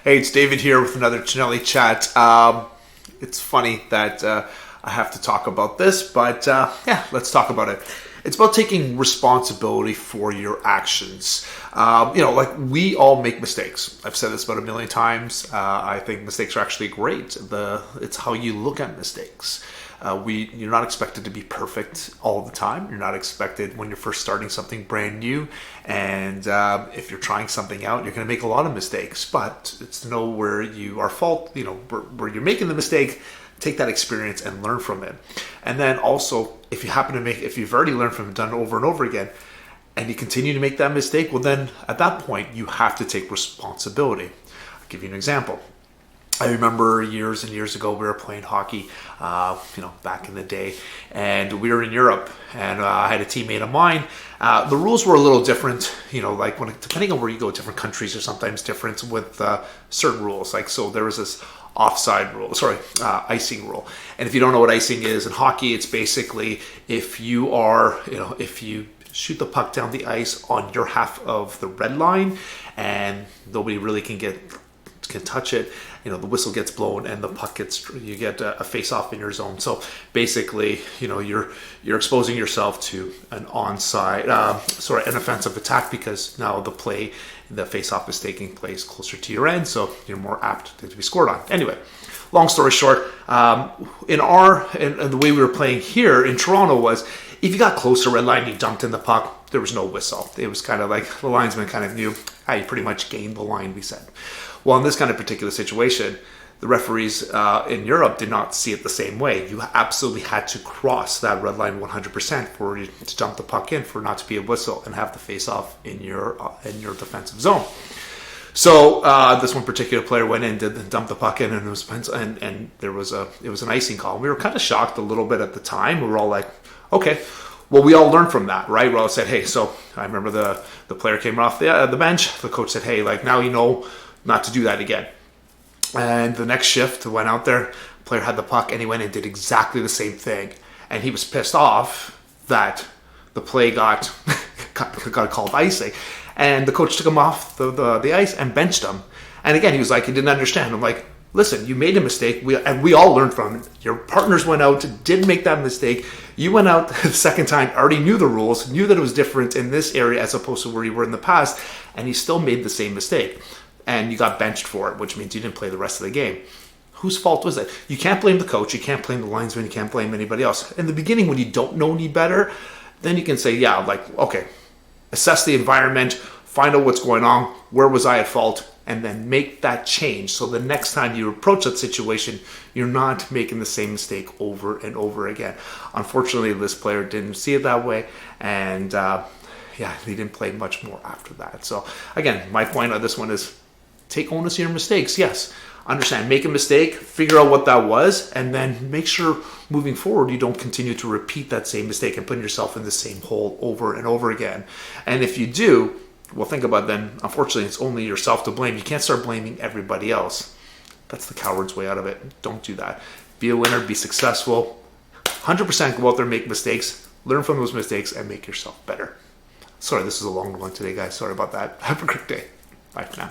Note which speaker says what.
Speaker 1: Hey, it's David here with another Cinelli chat. It's funny that I have to talk about this, but yeah, let's talk about it. It's about taking responsibility for your actions. Like we all make mistakes. I've said this about a million times. I think mistakes are actually great. It's how you look at mistakes. You're not expected to be perfect all the time. You're not expected when you're first starting something brand new. And if you're trying something out, you're going to make a lot of mistakes. But it's to know where you are fault, where you're making the mistake, take that experience and learn from it. And then also, if you've already learned from it, done it over and over again, and you continue to make that mistake, well then at that point, you have to take responsibility. I'll give you an example. I remember years and years ago, we were playing hockey, back in the day, and we were in Europe, and I had a teammate of mine. The rules were a little different, depending on where you go, different countries are sometimes different with certain rules. So there was this icing rule. And if you don't know what icing is in hockey, it's basically if you shoot the puck down the ice on your half of the red line, and nobody really can touch it, the whistle gets blown and the puck you get a face-off in your zone. So basically, you're exposing yourself to an an offensive attack, because now the face-off is taking place closer to your end, so you're more apt to be scored on. Anyway, long story short, in the way we were playing here in Toronto was, if you got close to red line, you dumped in the puck, there was no whistle. It was kind of like the linesman kind of knew, you pretty much gained the line, we said. Well, in this kind of particular situation, the referees in Europe did not see it the same way. You absolutely had to cross that red line 100% for you to dump the puck in, for not to be a whistle and have the face-off in your defensive zone. So this one particular player went in, did dump the puck in, and it was an icing call. We were kind of shocked a little bit at the time. We were all like, okay. Well, we all learned from that, right? We all said, hey, so I remember the player came off the bench. The coach said, hey, now you know not to do that again. And the next shift went out there, the player had the puck, and he went and did exactly the same thing. And he was pissed off that the play got called icing. And the coach took him off the ice and benched him. And again, he was like, he didn't understand. I'm like, listen, you made a mistake, and we all learned from it. Your partners went out, didn't make that mistake. You went out the second time, already knew the rules, knew that it was different in this area as opposed to where you were in the past, and you still made the same mistake. And you got benched for it, which means you didn't play the rest of the game. Whose fault was it? You can't blame the coach, you can't blame the linesman, you can't blame anybody else. In the beginning, when you don't know any better, then you can say, okay, assess the environment, find out what's going on, where was I at fault, and then make that change. So the next time you approach that situation, you're not making the same mistake over and over again. Unfortunately, this player didn't see it that way, and he didn't play much more after that. So again, my point on this one is, take onus of your mistakes. Yes, understand, make a mistake, figure out what that was, and then make sure moving forward you don't continue to repeat that same mistake and put yourself in the same hole over and over again. And if you do, well, think about then, unfortunately, it's only yourself to blame. You can't start blaming everybody else. That's the coward's way out of it. Don't do that. Be a winner, be successful. 100% go out there, make mistakes, learn from those mistakes, and make yourself better. Sorry, this is a long one today, guys. Sorry about that. Have a great day. Bye for now.